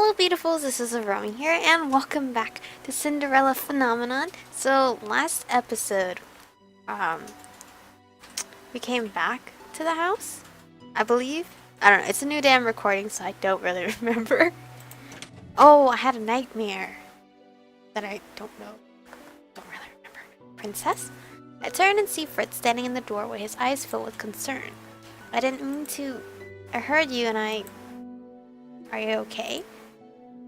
Hello beautifuls, this is Aromie here, and welcome back to Cinderella Phenomenon. So, last episode, we came back to the house, I believe. I don't know, it's a new day I'm recording, so I don't really remember. Oh, I had a nightmare that I don't really remember. Princess? I turn and see Fritz standing in the doorway, his eyes filled with concern. I didn't mean to. I heard you and I... Are you okay?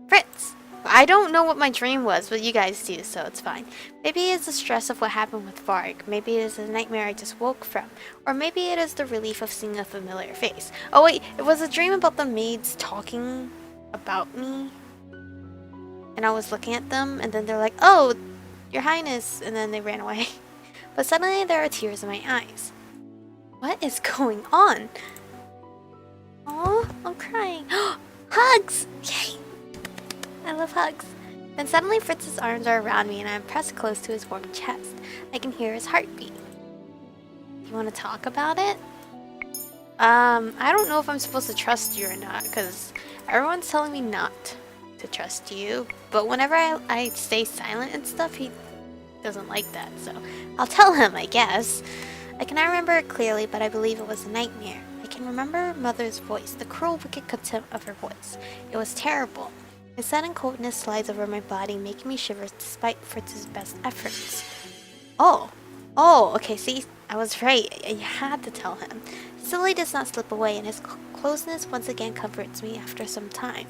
Fritz! I don't know what my dream was, but you guys do, so it's fine. Maybe it's the stress of what happened with Varg. Maybe it is a nightmare I just woke from. Or maybe it is the relief of seeing a familiar face. Oh wait, it was a dream about the maids talking about me. And I was looking at them, and then they're like, "Oh, your highness," and then they ran away. But suddenly there are tears in my eyes. What is going on? Oh, I'm crying. Hugs! Yay! I love hugs. Then suddenly Fritz's arms are around me and I'm pressed close to his warm chest. I can hear his heartbeat. You want to talk about it? I don't know if I'm supposed to trust you or not, because everyone's telling me not to trust you. But whenever I stay silent and stuff, he doesn't like that, so I'll tell him, I guess. I cannot remember it clearly, but I believe it was a nightmare. I can remember Mother's voice, the cruel, wicked contempt of her voice. It was terrible. A sudden coldness slides over my body, making me shiver despite Fritz's best efforts. Oh, okay, see, I was right. You had to tell him. Still, he does not slip away, and his closeness once again comforts me after some time.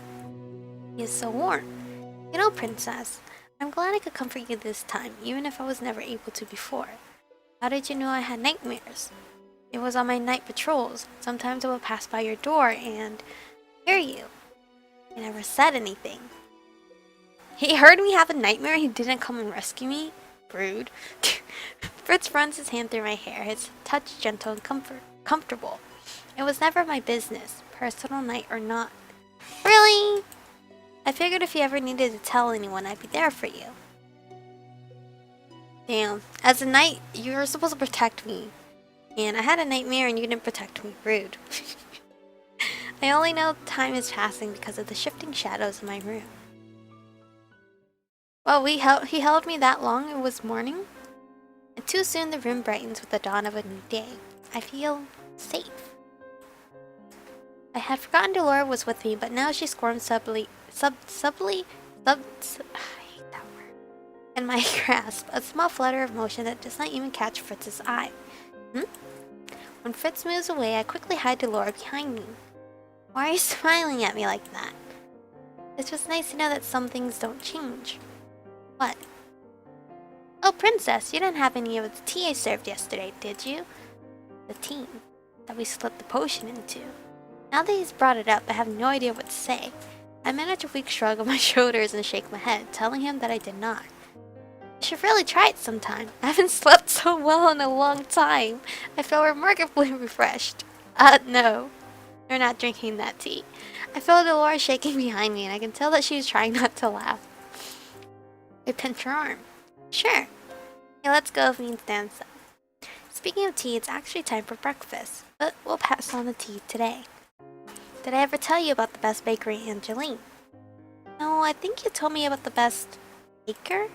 He is so warm. You know, Princess, I'm glad I could comfort you this time, even if I was never able to before. How did you know I had nightmares? It was on my night patrols. Sometimes I would pass by your door and hear you. He never said anything. He heard me have a nightmare, he didn't come and rescue me? Rude. Fritz runs his hand through my hair, his touch gentle and comfortable. It was never my business, personal night or not. Really? I figured if you ever needed to tell anyone, I'd be there for you. Damn. As a knight, you were supposed to protect me. And I had a nightmare and you didn't protect me. Rude. I only know time is passing because of the shifting shadows in my room. Well, he held me that long. It was morning. And too soon the room brightens with the dawn of a new day. I feel safe. I had forgotten Delora was with me, but now she squirms subtly, I hate that word, in my grasp, a small flutter of motion that does not even catch Fritz's eye. When Fritz moves away, I quickly hide Delora behind me. Why are you smiling at me like that? It's just nice to know that some things don't change. What? Oh, Princess, you didn't have any of the tea I served yesterday, did you? The tea that we split the potion into. Now that he's brought it up, I have no idea what to say. I manage a weak shrug of my shoulders and shake my head, telling him that I did not. I should really try it sometime. I haven't slept so well in a long time. I feel remarkably refreshed. No. You're not drinking that tea. I feel Delora shaking behind me, and I can tell that she's trying not to laugh. I pinch her arm. Sure. Okay, let's go if means dance. Speaking of tea, it's actually time for breakfast, but we'll pass on the tea today. Did I ever tell you about the best bakery in Angeline? No, I think you told me about the best baker?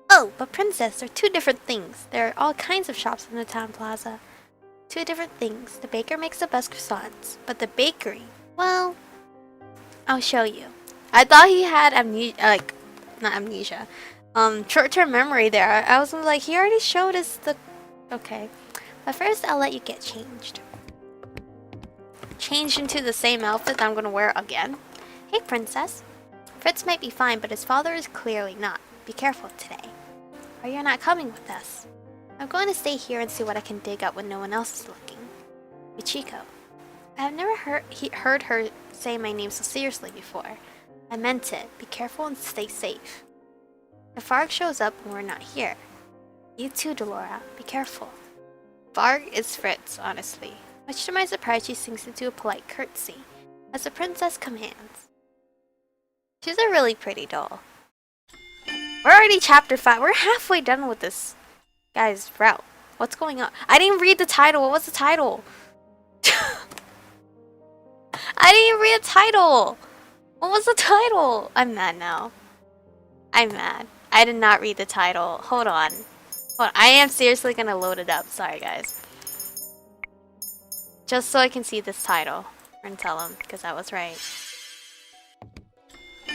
Oh, but Princess, they're two different things. There are all kinds of shops in the town plaza. Two different things. The baker makes the best croissants, but the bakery, well, I'll show you. I thought he had not amnesia, short-term memory there. I was like, he already showed us the, okay. But first, I'll let you get changed. Changed into the same outfit that I'm gonna wear again. Hey, Princess. Fritz might be fine, but his father is clearly not. Be careful today. Or you're not coming with us. I'm going to stay here and see what I can dig up when no one else is looking. Michiko. I have never heard her say my name so seriously before. I meant it. Be careful and stay safe. If Varg shows up when we're not here. You too, Delora. Be careful. Varg is Fritz, honestly. Much to my surprise, she sinks into a polite curtsy, as the princess commands. She's a really pretty doll. We're already chapter 5. We're halfway done with this guy's route. What's going on? I didn't read the title. What was the title? I didn't read the title. What was the title? I'm mad now. I'm mad. I did not read the title. Hold on. Hold on. I am seriously gonna load it up. Sorry, guys. Just so I can see this title. And tell him, because I was right.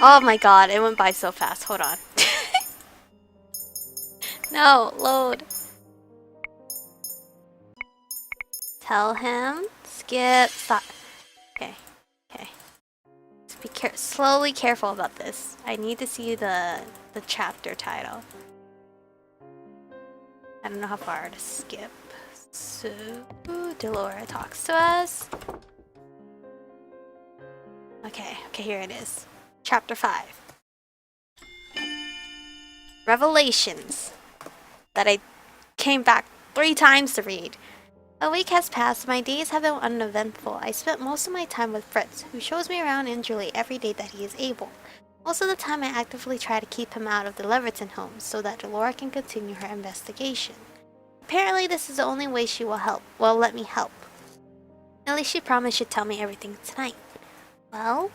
Oh my god, it went by so fast. Hold on. No, load. Tell him. Skip. Stop. Okay. Okay. Just be slowly careful about this. I need to see the chapter title. I don't know how far to skip. So, Delora talks to us. Okay, here it is. Chapter 5. Revelations. That I came back 3 times to read. A week has passed. My days have been uneventful. I spent most of my time with Fritz, who shows me around in Julie every day that he is able. Most of the time I actively try to keep him out of the Leverton home so that Delora can continue her investigation. Apparently this is the only way she will help. Well, let me help. At least she promised she'd tell me everything tonight. Well,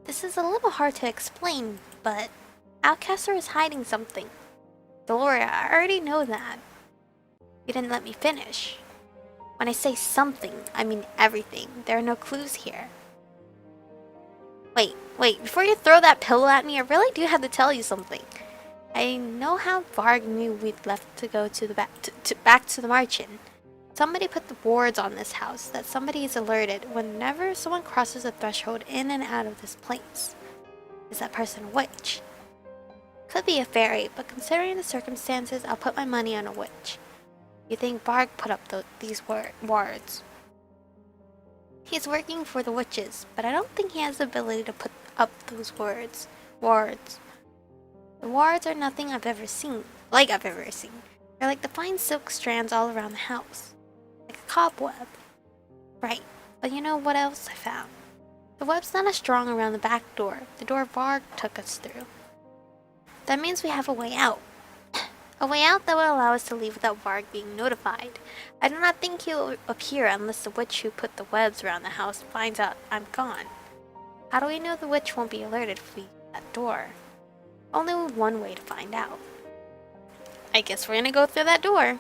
this is a little hard to explain, but Alcaster is hiding something. Delora, I already know that. You didn't let me finish. When I say something, I mean everything. There are no clues here. Wait, before you throw that pillow at me, I really do have to tell you something. I know how Varg knew we'd left to go to the back to the margin. Somebody put the wards on this house that somebody is alerted whenever someone crosses the threshold in and out of this place. Is that person a witch? Could be a fairy, but considering the circumstances, I'll put my money on a witch. You think Varg put up these wards? He's working for the witches, but I don't think he has the ability to put up those wards. The wards are nothing I've ever seen. They're like the fine silk strands all around the house. Like a cobweb. Right, but you know what else I found? The web's not as strong around the back door, the door Varg took us through. That means we have a way out. A way out that will allow us to leave without Varg being notified. I do not think he'll appear unless the witch who put the webs around the house finds out I'm gone. How do we know the witch won't be alerted if we use that door? Only one way to find out. I guess we're gonna go through that door.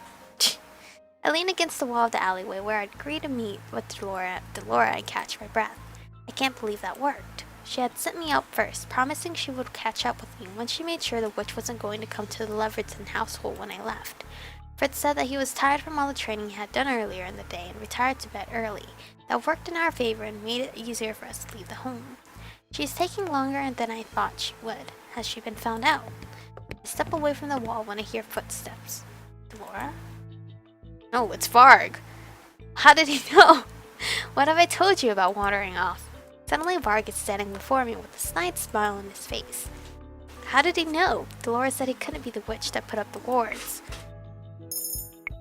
I lean against the wall of the alleyway where I'd agree to meet with Delora and catch my breath. I can't believe that worked. She had sent me out first, promising she would catch up with me when she made sure the witch wasn't going to come to the Leverton household when I left. Fritz said that he was tired from all the training he had done earlier in the day and retired to bed early. That worked in our favor and made it easier for us to leave the home. She's taking longer than I thought she would. Has she been found out? I step away from the wall when I hear footsteps. Delora? No, it's Varg. How did he know? What have I told you about wandering off? Suddenly Varg is standing before me with a snide smile on his face. How did he know? Delora said he couldn't be the witch that put up the wards.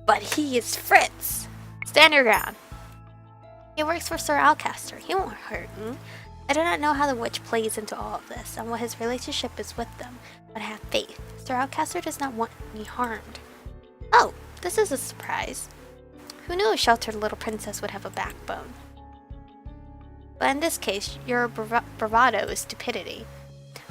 But he is Fritz! Stand your ground. He works for Sir Alcaster. He won't hurt me. I do not know how the witch plays into all of this and what his relationship is with them, but I have faith. Sir Alcaster does not want me harmed. Oh, this is a surprise. Who knew a sheltered little princess would have a backbone? But in this case, your bravado is stupidity.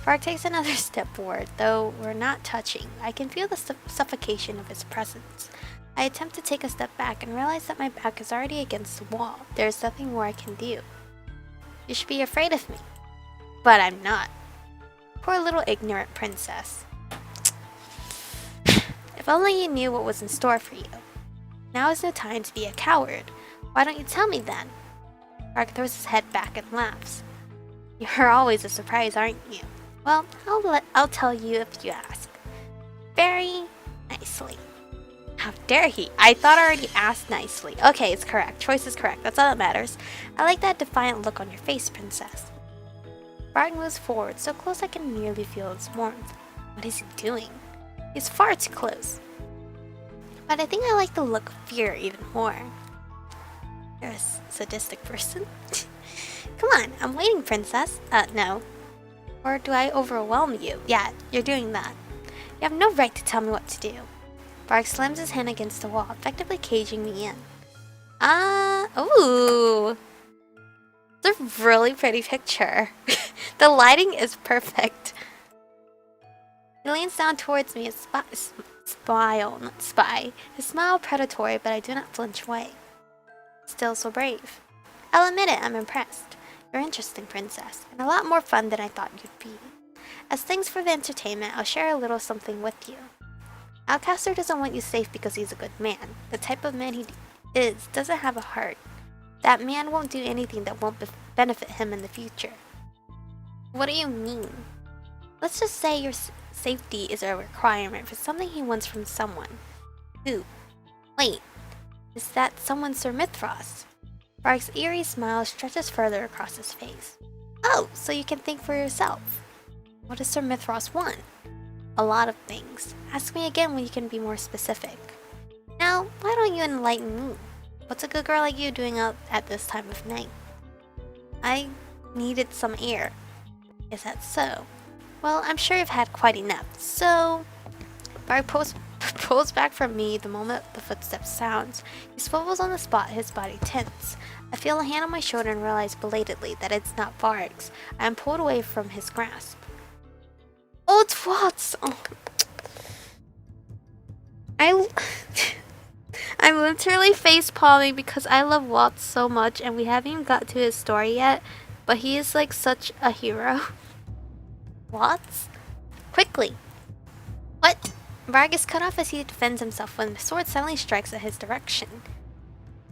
Varg takes another step forward, though we're not touching. I can feel the suffocation of his presence. I attempt to take a step back and realize that my back is already against the wall. There is nothing more I can do. You should be afraid of me. But I'm not. Poor little ignorant princess. If only you knew what was in store for you. Now is no time to be a coward. Why don't you tell me then? Varg throws his head back and laughs. You're always a surprise, aren't you? Well, I'll tell you if you ask. Very nicely. How dare he? I thought I already asked nicely. Okay, it's correct. Choice is correct. That's all that matters. I like that defiant look on your face, princess. Varg moves forward, so close I can nearly feel its warmth. What is he doing? He's far too close. But I think I like the look of fear even more. You're a sadistic person. Come on, I'm waiting, princess. No. Or do I overwhelm you? Yeah, you're doing that. You have no right to tell me what to do. Varg slams his hand against the wall, effectively caging me in. Ooh. It's a really pretty picture. The lighting is perfect. He leans down towards me, his smile, not spy. His smile predatory, but I do not flinch away. Still so brave. I'll admit it, I'm impressed. You're interesting, princess, and a lot more fun than I thought you'd be. As thanks for the entertainment, I'll share a little something with you. Alcaster doesn't want you safe because he's a good man. The type of man he is doesn't have a heart. That man won't do anything that won't benefit him in the future. What do you mean? Let's just say your safety is a requirement for something he wants from someone. Who? Wait, is that someone Sir Mithras? Varg's eerie smile stretches further across his face. Oh, so you can think for yourself. What does Sir Mithras want? A lot of things. Ask me again when you can be more specific. Now, why don't you enlighten me? What's a good girl like you doing out at this time of night? I needed some air. Is that so? Well, I'm sure you've had quite enough, so... Varg pulls back from me the moment the footsteps sounds. He swivels on the spot, his body tense. I feel a hand on my shoulder and realize belatedly that it's not Varg's. I am pulled away from his grasp. Oh, it's Watts! Oh. I'm literally face palming because I love Watts so much and we haven't even got to his story yet, but he is like such a hero. Watts? Quickly! What? Varg is cut off as he defends himself when the sword suddenly strikes at his direction.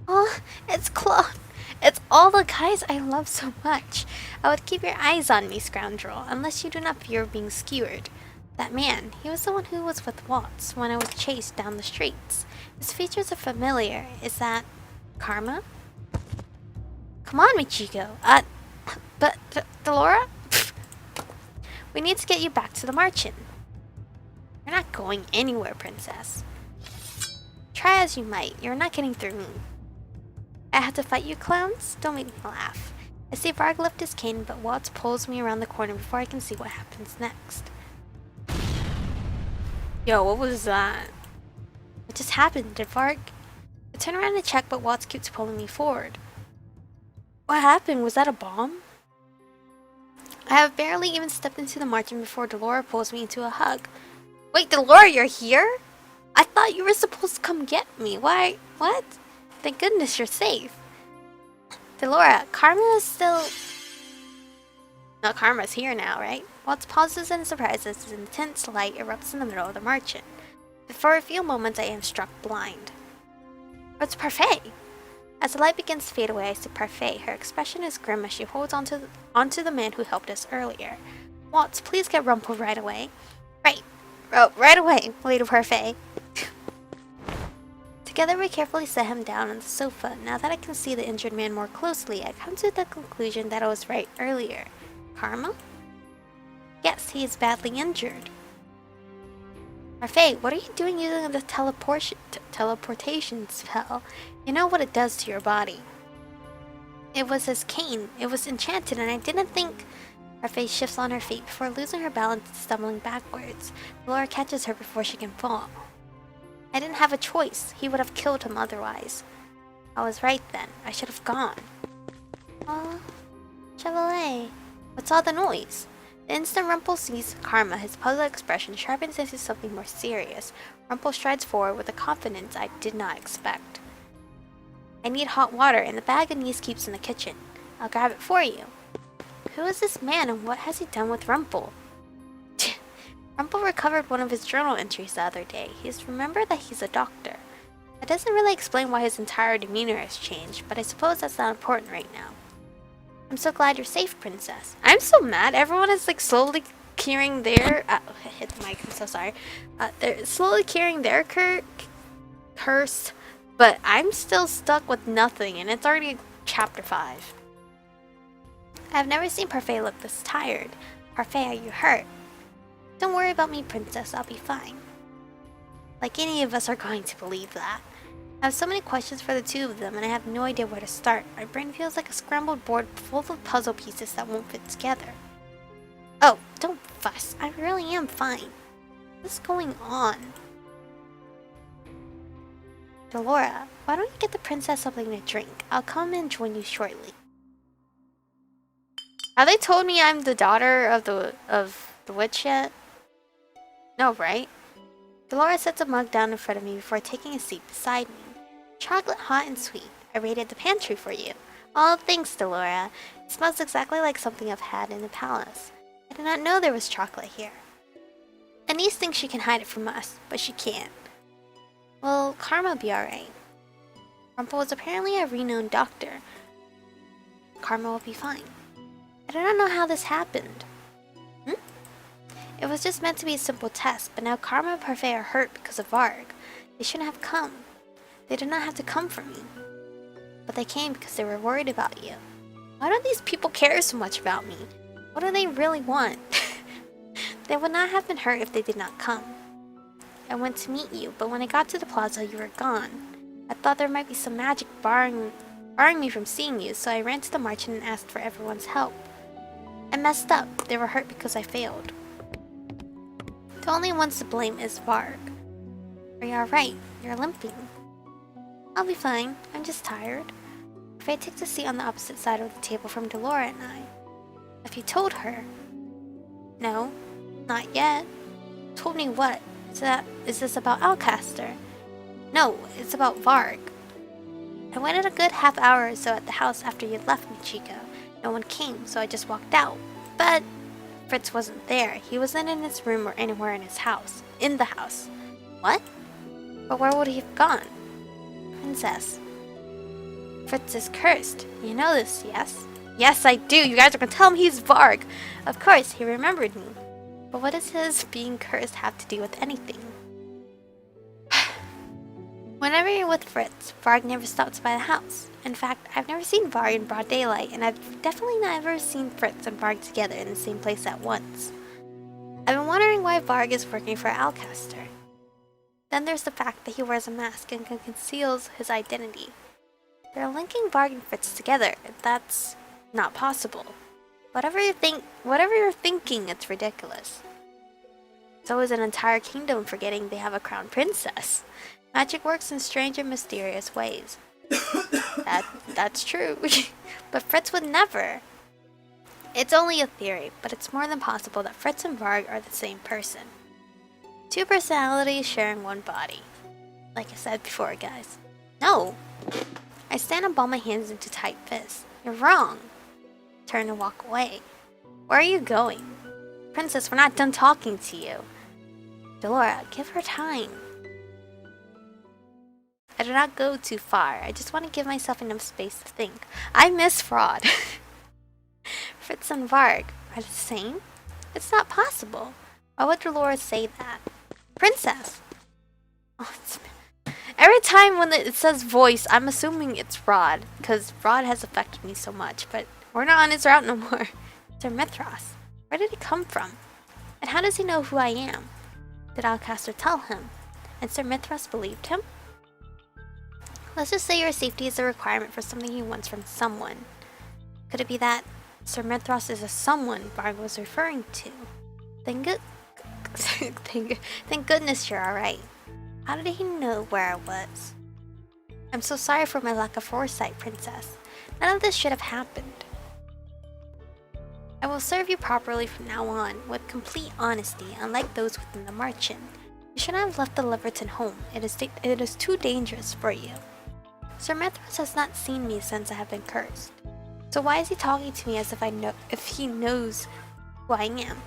Oh, it's Claude. It's all the guys I love so much. I would keep your eyes on me, scoundrel, unless you do not fear being skewered. That man, he was the one who was with Watts when I was chased down the streets. His features are familiar. Is that Karma? Come on, Michiko. But Delora? We need to get you back to the Marchen. You're not going anywhere, princess. Try as you might, you're not getting through me. I have to fight you clowns? Don't make me laugh. I see Varg lift his cane, but Watts pulls me around the corner before I can see what happens next. Yo, what was that? What just happened? Did Varg... I turn around to check, but Watts keeps pulling me forward. What happened? Was that a bomb? I have barely even stepped into the margin before Delora pulls me into a hug. Wait, Delora, you're here? I thought you were supposed to come get me. Why? What? Thank goodness you're safe. Delora, Karma is still... No, Karma's here now, right? Watts pauses in surprise as his intense light erupts in the middle of the margin. For a few moments I am struck blind. It's Parfait! As the light begins to fade away, I see Parfait. Her expression is grim as she holds onto the man who helped us earlier. Watts, please get Rumple right away. Right away, Lady Parfait. Together we carefully set him down on the sofa. Now that I can see the injured man more closely, I come to the conclusion that I was right earlier. Karma? Yes, he is badly injured. Parfait, what are you doing using the teleportation spell? You know what it does to your body. It was his cane. It was enchanted and I didn't think... Parfait shifts on her feet before losing her balance and stumbling backwards. Delora catches her before she can fall. I didn't have a choice. He would have killed him otherwise. I was right then. I should have gone. Oh, Chevalier. What's all the noise? The instant Rumple sees Karma, his puzzled expression sharpens into something more serious. Rumple strides forward with a confidence I did not expect. I need hot water, and the bag Anise keeps in the kitchen. I'll grab it for you. Who is this man, and what has he done with Rumple? Rumple recovered one of his journal entries the other day. He's remembered that he's a doctor. That doesn't really explain why his entire demeanor has changed, but I suppose that's not important right now. I'm so glad you're safe, princess. I'm so mad. Everyone is like slowly clearing their... hit the mic, I'm so sorry. They're slowly clearing their curse, but I'm still stuck with nothing, and it's already chapter 5. I've never seen Parfait look this tired. Parfait, are you hurt? Don't worry about me, princess. I'll be fine. Like any of us are going to believe that. I have so many questions for the two of them, and I have no idea where to start. My brain feels like a scrambled board full of puzzle pieces that won't fit together. Oh, don't fuss. I really am fine. What's going on? Delora, why don't you get the princess something to drink? I'll come and join you shortly. Have they told me I'm the daughter of the witch yet? No, right? Dolores sets a mug down in front of me before taking a seat beside me. Chocolate hot and sweet. I raided the pantry for you. Oh, thanks, Delora. It smells exactly like something I've had in the palace. I did not know there was chocolate here. Anise thinks she can hide it from us, but she can't. Will Karma be alright? Rumple was apparently a renowned doctor. Karma will be fine. I do not know how this happened. It was just meant to be a simple test, but now Karma and Parfait are hurt because of Varg. They shouldn't have come. They did not have to come for me. But they came because they were worried about you. Why do these people care so much about me? What do they really want? They would not have been hurt if they did not come. I went to meet you, but when I got to the plaza, you were gone. I thought there might be some magic barring me from seeing you, so I ran to the merchant and asked for everyone's help. I messed up. They were hurt because I failed. The only ones to blame is Varg. Are you alright? You're limping. I'll be fine. I'm just tired. Faye takes a seat on the opposite side of the table from Delora and I. Have you told her? No, not yet. Told me what? Is this about Alcaster? No, it's about Varg. I waited a good half hour or so at the house after you left me, Chico. No one came, so I just walked out. But Fritz wasn't there. He wasn't in his room or anywhere in his house. In the house. What? But where would he have gone? Princess. Fritz is cursed. You know this, yes? Yes, I do. You guys are gonna tell him he's Varg. Of course, he remembered me. But what does his being cursed have to do with anything? Whenever you're with Fritz, Varg never stops by the house. In fact, I've never seen Varg in broad daylight, and I've definitely never seen Fritz and Varg together in the same place at once. I've been wondering why Varg is working for Alcaster. Then there's the fact that he wears a mask and conceals his identity. They're linking Varg and Fritz together. That's not possible. Whatever you're thinking, it's ridiculous. So is an entire kingdom forgetting they have a crown princess. Magic works in strange and mysterious ways. That's true. But Fritz would never. It's only a theory, but it's more than possible that Fritz and Varg are the same person. Two personalities sharing one body. Like I said before, guys. No! I stand and ball my hands into tight fists. You're wrong. Turn and walk away. Where are you going? Princess, we're not done talking to you. Delora, give her time. I do not go too far. I just want to give myself enough space to think. I miss fraud. Fritz and Varg are the same? It's not possible. Why would Dolores say that? Princess! Oh, every time when it says voice, I'm assuming it's Rod, because Rod has affected me so much, but we're not on his route no more. Sir Mithras. Where did he come from? And how does he know who I am? Did Alcaster tell him? And Sir Mithras believed him? Let's just say your safety is a requirement for something he wants from someone. Could it be that Sir Mithras is a someone Varg was referring to? Thank goodness you're alright. How did he know where I was? I'm so sorry for my lack of foresight, Princess. None of this should have happened. I will serve you properly from now on, with complete honesty, unlike those within the merchant. You shouldn't have left the Leverton home. It is too dangerous for you. Sir Mithras has not seen me since I have been cursed. So why is he talking to me as if he knows who I am?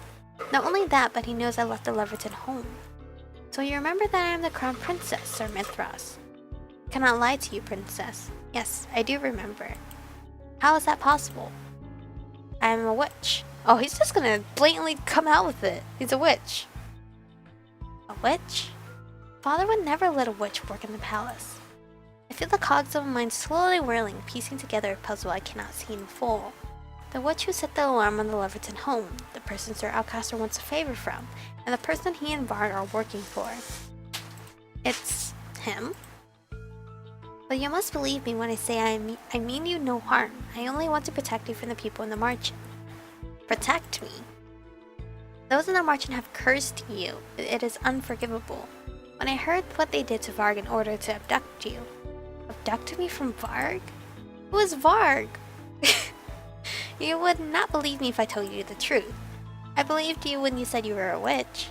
Not only that, but he knows I left the Leverton home. So you remember that I am the crown princess, Sir Mithras. I cannot lie to you, princess. Yes, I do remember. How is that possible? I am a witch. Oh, he's just gonna blatantly come out with it. He's a witch. A witch? Father would never let a witch work in the palace. I feel the cogs of my mind slowly whirling, piecing together a puzzle I cannot see in full. The witch who set the alarm on the Leverton home, the person Sir Alcaster wants a favor from, and the person he and Varg are working for. It's him? But you must believe me when I say I mean you no harm. I only want to protect you from the people in the margin. Protect me? Those in the margin have cursed you. It is unforgivable. When I heard what they did to Varg in order to abduct you. Abduct me from Varg? Who is Varg? You would not believe me if I told you the truth. I believed you when you said you were a witch.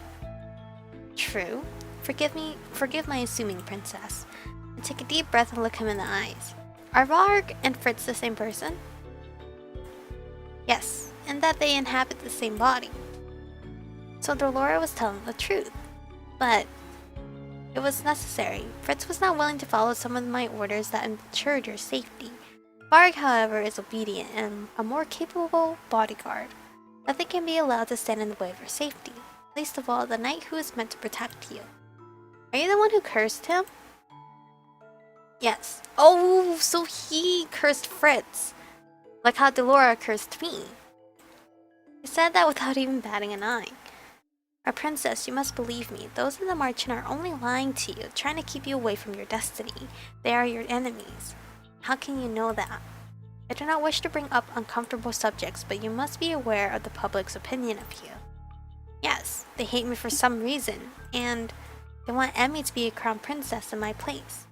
True. Forgive my assuming, princess. And take a deep breath and look him in the eyes. Are Varg and Fritz the same person? Yes, and that they inhabit the same body. So Dolora was telling the truth. But it was necessary. Fritz was not willing to follow some of my orders that ensured your safety. Varg, however, is obedient and a more capable bodyguard. Nothing can be allowed to stand in the way of your safety, least of all the knight who is meant to protect you. Are you the one who cursed him? Yes. Oh, so he cursed Fritz. Like how Dolora cursed me. I said that without even batting an eye. My princess, you must believe me. Those in the margin are only lying to you, trying to keep you away from your destiny. They are your enemies. How can you know that? I do not wish to bring up uncomfortable subjects, but you must be aware of the public's opinion of you. Yes, they hate me for some reason, and they want Emmy to be a crown princess in my place.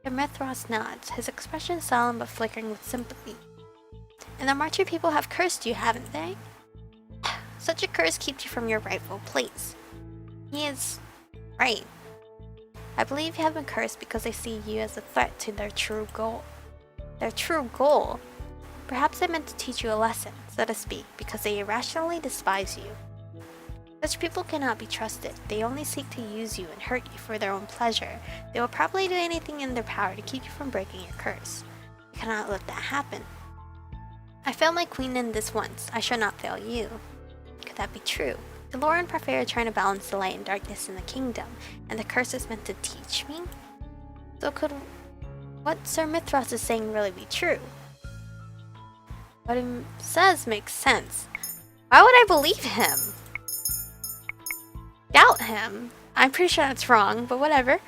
Sir Mithras nods, his expression solemn but flickering with sympathy. And the Marcher people have cursed you, haven't they? Such a curse keeps you from your rightful place. He is right. I believe you have been cursed because they see you as a threat to their true goal. Their true goal? Perhaps they meant to teach you a lesson, so to speak, because they irrationally despise you. Such people cannot be trusted. They only seek to use you and hurt you for their own pleasure. They will probably do anything in their power to keep you from breaking your curse. You cannot let that happen. I failed my queen in this once. I shall not fail you. Could that be true? Dolora and Parfait are trying to balance the light and darkness in the kingdom, and the curse is meant to teach me? So could what Sir Mithras is saying really be true? What he says makes sense. Why would I believe him? Doubt him? I'm pretty sure that's wrong, but whatever.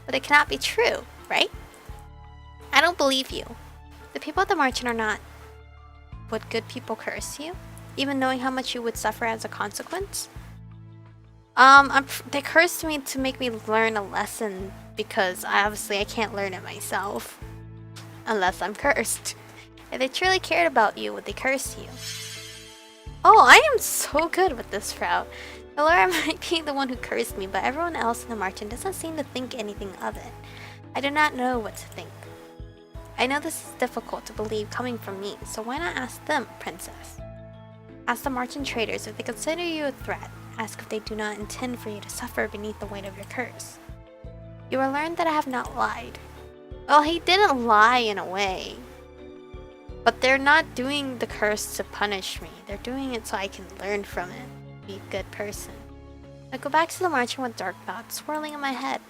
But it cannot be true, right? I don't believe you. The people at the margin are not. Would good people curse you? Even knowing how much you would suffer as a consequence? They cursed me to make me learn a lesson because obviously I can't learn it myself. Unless I'm cursed. If they truly cared about you, would they curse you? Oh, I am so good with this route. Dolora might be the one who cursed me, but everyone else in the margin doesn't seem to think anything of it. I do not know what to think. I know this is difficult to believe coming from me, so why not ask them, princess? Ask the margin traders if they consider you a threat. Ask if they do not intend for you to suffer beneath the weight of your curse. You will learn that I have not lied. Well, he didn't lie in a way. But they're not doing the curse to punish me. They're doing it so I can learn from it. Be a good person. I go back to the margin with dark thoughts swirling in my head.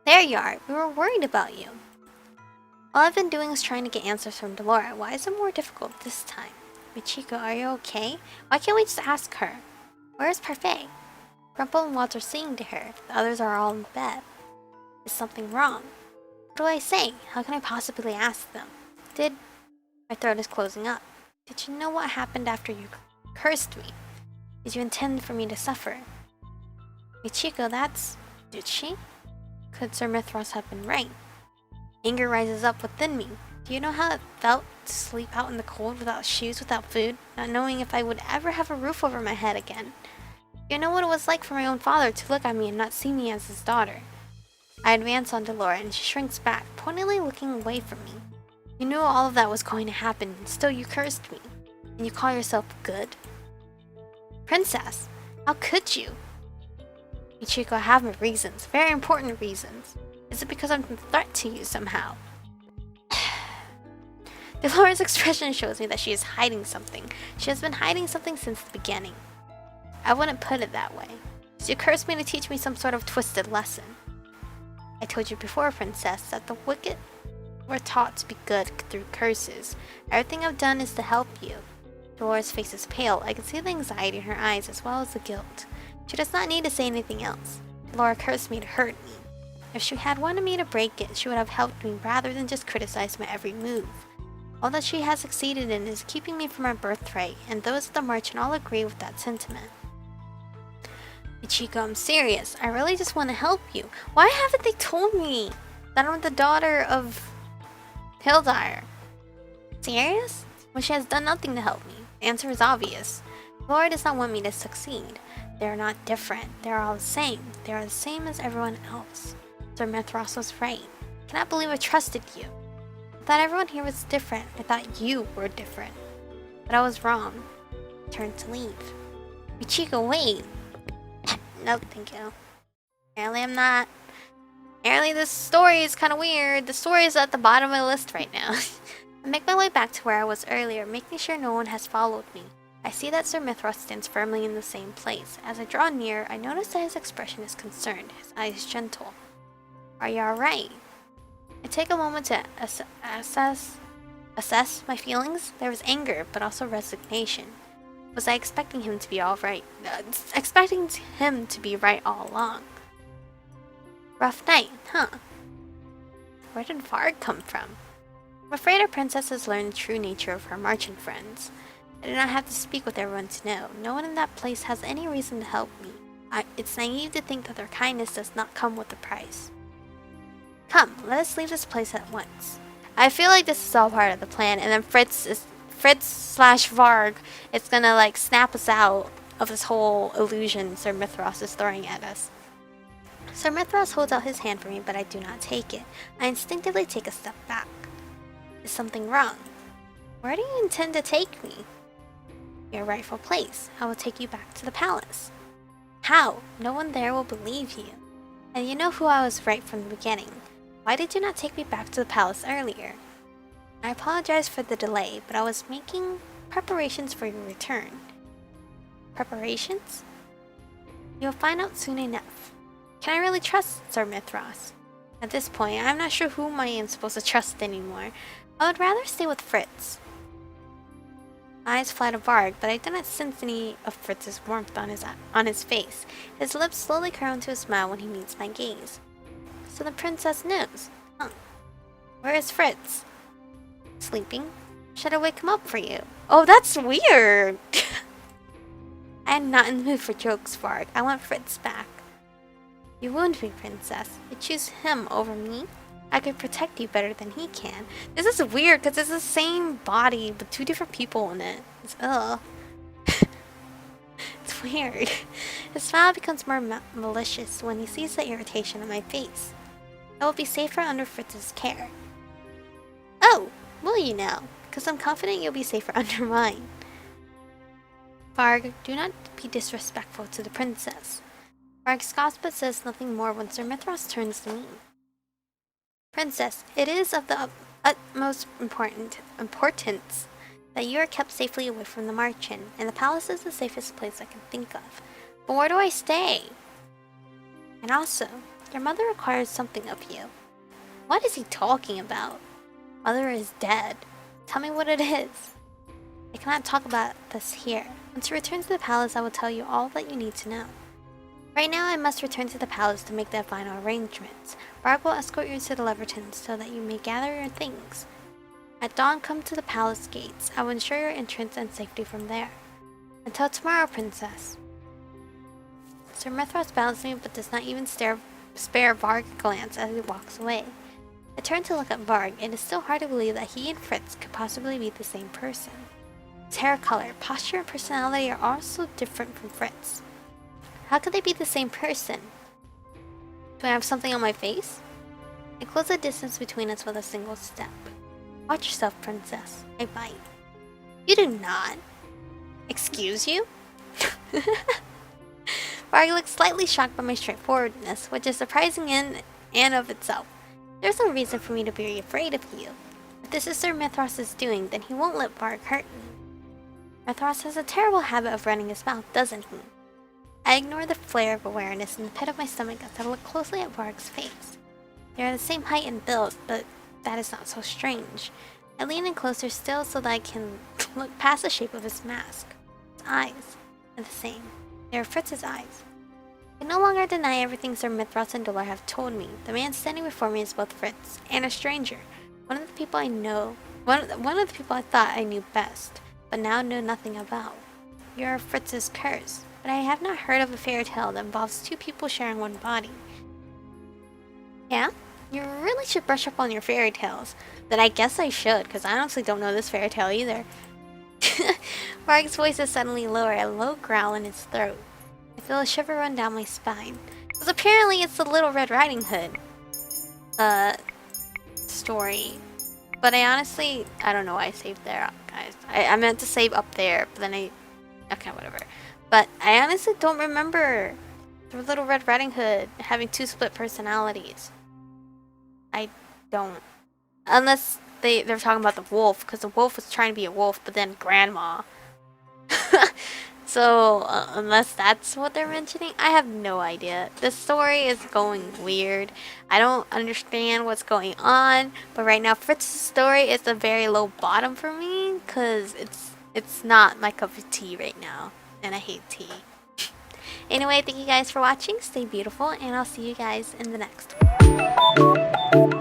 There you are. We were worried about you. All I've been doing is trying to get answers from Dolora. Why is it more difficult this time? Michiko, are you okay? Why can't we just ask her? Where is Parfait? Grumple and Walter are singing to her. The others are all in bed. Is something wrong? What do I say? How can I possibly ask them? My throat is closing up. Did you know what happened after you cursed me? Did you intend for me to suffer? Michiko, did she? Could Sir Mithras have been right? Anger rises up within me. Do you know how it felt to sleep out in the cold without shoes, without food, not knowing if I would ever have a roof over my head again? Do you know what it was like for my own father to look at me and not see me as his daughter? I advance on Dolora and she shrinks back, pointedly looking away from me. You knew all of that was going to happen, and still you cursed me. And you call yourself good? Princess, how could you? Michiko, I have my reasons, very important reasons. Is it because I'm a threat to you somehow? Dolora's expression shows me that she is hiding something. She has been hiding something since the beginning. I wouldn't put it that way. She cursed me to teach me some sort of twisted lesson. I told you before, princess, that the wicked were taught to be good through curses. Everything I've done is to help you. Dolora's face is pale. I can see the anxiety in her eyes as well as the guilt. She does not need to say anything else. Dolora cursed me to hurt me. If she had wanted me to break it, she would have helped me rather than just criticize my every move. All that she has succeeded in is keeping me from my birthright, and those at the margin all agree with that sentiment. Michiko, I'm serious. I really just want to help you. Why haven't they told me that I'm the daughter of Hildire? Serious? when she has done nothing to help me? The answer is obvious. The Lord does not want me to succeed. They are not different. They are all the same. They are the same as everyone else. Sir Mithras was right. I cannot believe I trusted you. I thought everyone here was different. I thought you were different. But I was wrong. I turned to leave. Michiko, wait! No, thank you. Apparently I'm not. Apparently this story is kind of weird. The story is at the bottom of the list right now. I make my way back to where I was earlier, making sure no one has followed me. I see that Sir Mithras stands firmly in the same place. As I draw near, I notice that his expression is concerned, his eyes gentle. Are you alright? I take a moment to assess my feelings. There was anger, but also resignation. Was I expecting him to be alright? Expecting him to be right all along. Rough night, huh? Where did Varg come from? I'm afraid our princess has learned the true nature of her merchant friends. I do not have to speak with everyone to know. No one in that place has any reason to help me. It's naive to think that their kindness does not come with a price. Come, let us leave this place at once. I feel like this is all part of the plan, and then Fritz/Varg is gonna like snap us out of this whole illusion Sir Mithras is throwing at us. Sir Mithras holds out his hand for me, but I do not take it. I instinctively take a step back. Is something wrong? Where do you intend to take me? Your rightful place. I will take you back to the palace. How? No one there will believe you. And you know who I was right from the beginning. Why did you not take me back to the palace earlier? I apologize for the delay, but I was making preparations for your return. Preparations? You'll find out soon enough. Can I really trust Sir Mithras? At this point, I'm not sure whom I am supposed to trust anymore. I would rather stay with Fritz. My eyes fly to Varg, but I do not sense any of Fritz's warmth on his face. His lips slowly curl into a smile when he meets my gaze. So the princess knows. Huh. Where is Fritz? Sleeping? Should I wake him up for you? Oh, that's weird! I am not in the mood for jokes, Varg. I want Fritz back. You wound me, princess. You choose him over me? I could protect you better than he can. This is weird because it's the same body but two different people in it. Ugh. It's weird. His smile becomes more malicious when he sees the irritation on my face. I will be safer under Fritz's care. Oh, will you now? Because I'm confident you'll be safer under mine. Varg, do not be disrespectful to the princess. Varg scoffs but says nothing more when Sir Mithras turns to me. Princess, it is of the utmost importance that you are kept safely away from the marchand, and the palace is the safest place I can think of. But where do I stay? And also, your mother requires something of you. What is he talking about? Mother is dead. Tell me what it is. I cannot talk about this here. Once you return to the palace, I will tell you all that you need to know. Right now, I must return to the palace to make the final arrangements. Varg will escort you to the Levertons so that you may gather your things. At dawn, come to the palace gates. I will ensure your entrance and safety from there. Until tomorrow, princess. Sir Mithras bows me but does not even spare Varg a glance as he walks away. I turn to look at Varg. It is still hard to believe that he and Fritz could possibly be the same person. His hair color, posture, and personality are all so different from Fritz. How could they be the same person? Do I have something on my face? I close the distance between us with a single step. Watch yourself, princess. I bite. You do not. Excuse you? Varg looks slightly shocked by my straightforwardness, which is surprising in and of itself. There's no reason for me to be afraid of you. If this is Sir Mithras' doing, then he won't let Varg hurt me. Mithras has a terrible habit of running his mouth, doesn't he? I ignore the flare of awareness in the pit of my stomach as I look closely at Varg's face. They are the same height and build, but that is not so strange. I lean in closer still so that I can look past the shape of his mask. His eyes are the same. They are Fritz's eyes. I no longer deny everything Sir Mithras and Dollar have told me. The man standing before me is both Fritz and a stranger. One of the people I know, one of the people I thought I knew best, but now know nothing about. You are Fritz's curse. But I have not heard of a fairy tale that involves two people sharing one body. Yeah? You really should brush up on your fairy tales. Then I guess I should, because I honestly don't know this fairy tale either. Varg's voice is suddenly lower, a low growl in his throat. I feel a shiver run down my spine. Because apparently it's the Little Red Riding Hood story. But I honestly, I don't know why I saved there, guys. I meant to save up there, but then okay, whatever. But I honestly don't remember the Little Red Riding Hood having 2 split personalities. I don't. Unless they're talking about the wolf, because the wolf was trying to be a wolf, but then grandma. So, unless that's what they're mentioning, I have no idea. The story is going weird. I don't understand what's going on, but right now Fritz's story is a very low bottom for me, because it's not my cup of tea right now, and I hate tea. Anyway, thank you guys for watching, stay beautiful, and I'll see you guys in the next one.